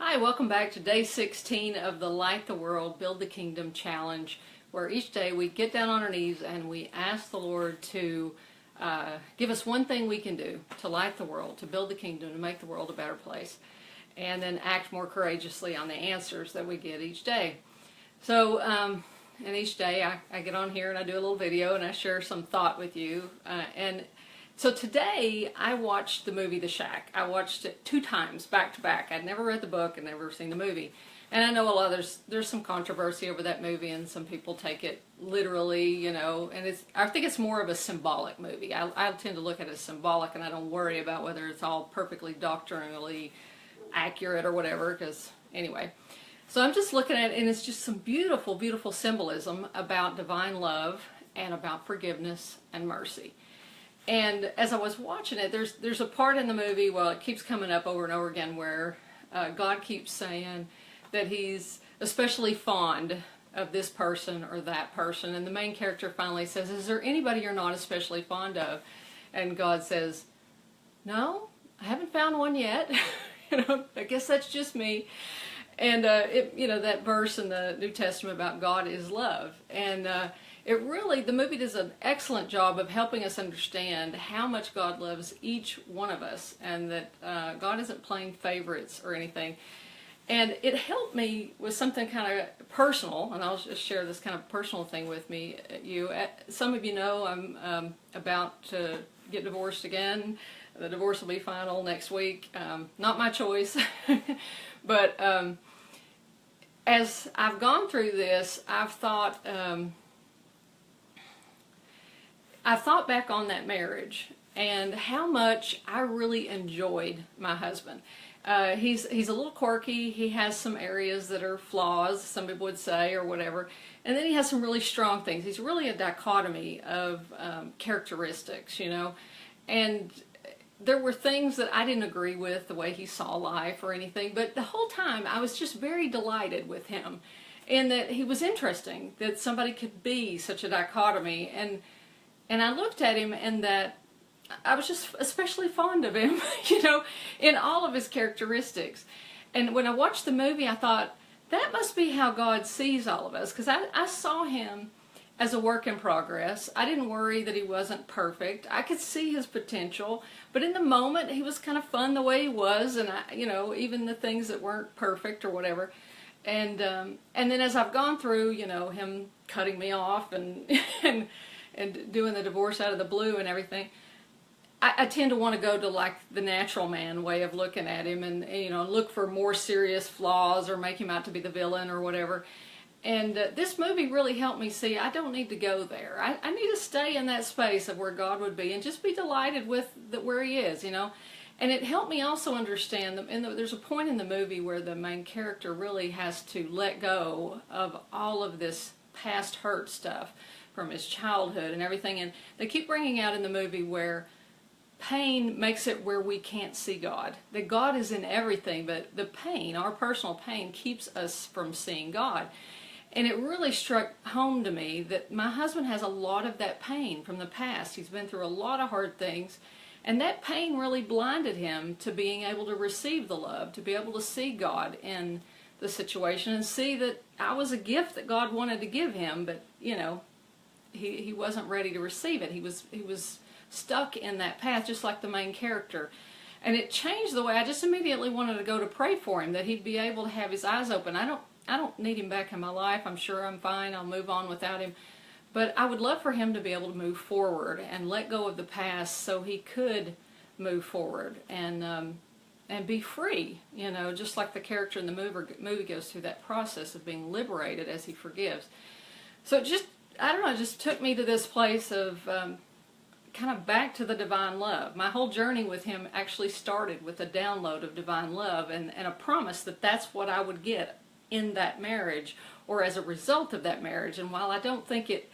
Hi, welcome back to day 16 of the Light the World, Build the Kingdom Challenge, where each day we get down on our knees and we ask the Lord to give us one thing we can do to light the world, to build the kingdom, to make the world a better place, and then act more courageously on the answers that we get each day. So, and each day I get on here and I do a little video and I share some thought with you. So today I watched the movie The Shack. I watched it 2 times back to back. I'd never read the book and never seen the movie. And I know a lot there's some controversy over that movie and some people take it literally, you know, and I think it's more of a symbolic movie. I tend to look at it as symbolic and I don't worry about whether it's all perfectly doctrinally accurate or whatever, because anyway. So I'm just looking at it and it's just some beautiful, beautiful symbolism about divine love and about forgiveness and mercy. And as I was watching it, there's a part in the movie, well, it keeps coming up over and over again, where God keeps saying that he's especially fond of this person or that person. And the main character finally says, is there anybody you're not especially fond of? And God says, no, I haven't found one yet. I guess that's just me. And that verse in the New Testament about God is love. And the movie does an excellent job of helping us understand how much God loves each one of us, and that God isn't playing favorites or anything. And it helped me with something kind of personal, and I'll just share this kind of personal thing with you. Some of you know I'm about to get divorced again. The divorce will be final next week. Not my choice, but as I've gone through this, I've thought back on that marriage and how much I really enjoyed my husband. He's a little quirky. He has some areas that are flaws, some people would say, or whatever. And then he has some really strong things. He's really a dichotomy of characteristics, you know. And there were things that I didn't agree with, the way he saw life or anything. But the whole time I was just very delighted with him. And that he was interesting, that somebody could be such a dichotomy. And I looked at him and that I was just especially fond of him, you know, in all of his characteristics. And when I watched the movie, I thought, that must be how God sees all of us, because I saw him as a work in progress. I didn't worry that he wasn't perfect. I could see his potential, but in the moment, he was kind of fun the way he was, and even the things that weren't perfect or whatever. And then as I've gone through, you know, him cutting me off and and doing the divorce out of the blue and everything, I tend to want to go to like the natural man way of looking at him and look for more serious flaws or make him out to be the villain or whatever. And this movie really helped me see I don't need to go there. I need to stay in that space of where God would be and just be delighted with where he is, you know. And it helped me also understand, there's a point in the movie where the main character really has to let go of all of this past hurt stuff from his childhood and everything. And they keep bringing out in the movie where pain makes it where we can't see God. That God is in everything, but the pain, our personal pain, keeps us from seeing God. And it really struck home to me that my husband has a lot of that pain from the past. He's been through a lot of hard things, and that pain really blinded him to being able to receive the love, to be able to see God in the situation and see that I was a gift that God wanted to give him, but he wasn't ready to receive it. He was stuck in that path, just like the main character. And it changed the way I just immediately wanted to go to pray for him, that he'd be able to have his eyes open. I don't need him back in my life. I'm sure I'm fine. I'll move on without him. But I would love for him to be able to move forward and let go of the past so he could move forward and be free, just like the character in the movie goes through that process of being liberated as he forgives. So it just took me to this place of kind of back to the divine love. My whole journey with him actually started with a download of divine love and a promise that that's what I would get in that marriage or as a result of that marriage. And while I don't think it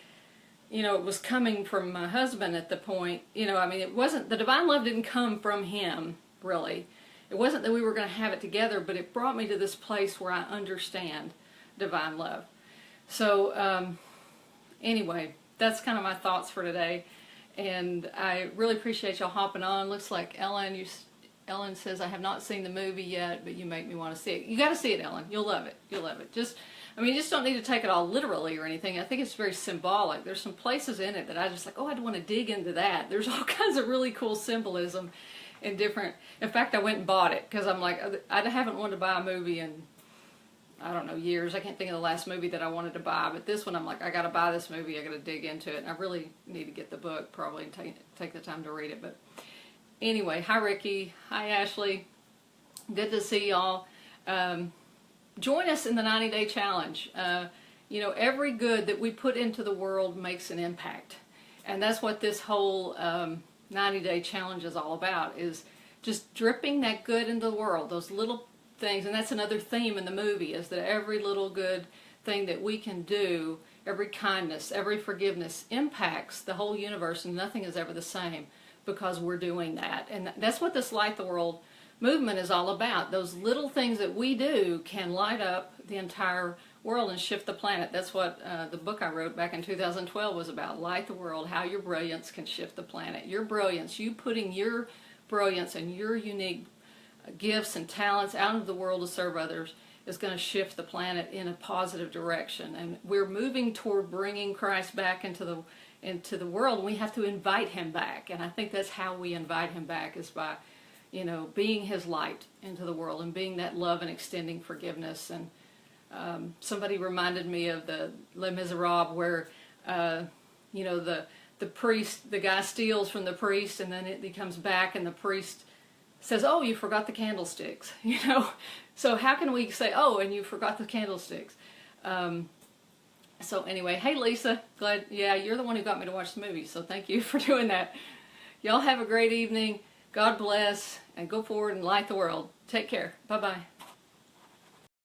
was coming from my husband at the point, it wasn't, the divine love didn't come from him, really. It wasn't that we were going to have it together, but it brought me to this place where I understand divine love. So, anyway, that's kind of my thoughts for today. And I really appreciate y'all hopping on. Looks like Ellen, Ellen says, I have not seen the movie yet, but you make me want to see it. You got to see it, Ellen. You'll love it. You'll love it. I mean, you just don't need to take it all literally or anything. I think it's very symbolic. There's some places in it that I just like, oh, I'd want to dig into that. There's all kinds of really cool symbolism and different. In fact, I went and bought it because I'm like, I haven't wanted to buy a movie in, I don't know, years. I can't think of the last movie that I wanted to buy, but this one I'm like, I got to buy this movie. I got to dig into it. And I really need to get the book probably and take the time to read it. But anyway, hi Ricky, hi Ashley. Good to see y'all. Join us in the 90-day challenge. You know, every good that we put into the world makes an impact. And that's what this whole 90-day challenge is all about, is just dripping that good into the world, those little things. And that's another theme in the movie, is that every little good thing that we can do, every kindness, every forgiveness impacts the whole universe, and nothing is ever the same because we're doing that. And that's what this Light the World movement is all about. Those little things that we do can light up the entire world and shift the planet. That's what the book I wrote back in 2012 was about. Light the World, how your brilliance can shift the planet. Your brilliance, you putting your brilliance and your unique gifts and talents out into the world to serve others, is going to shift the planet in a positive direction. And we're moving toward bringing Christ back into the world, and we have to invite him back. And I think that's how we invite him back, is by, you know, being his light into the world and being that love and extending forgiveness. And somebody reminded me of the Les Miserables, where you know, the priest, the guy steals from the priest, and then he comes back and the priest says, oh, you forgot the candlesticks, you know. So how can we say, oh, and you forgot the candlesticks? So anyway, hey Lisa, glad, yeah, you're the one who got me to watch the movie, so thank you for doing that. Y'all have a great evening. God bless, and go forward and light the world. Take care. Bye-bye.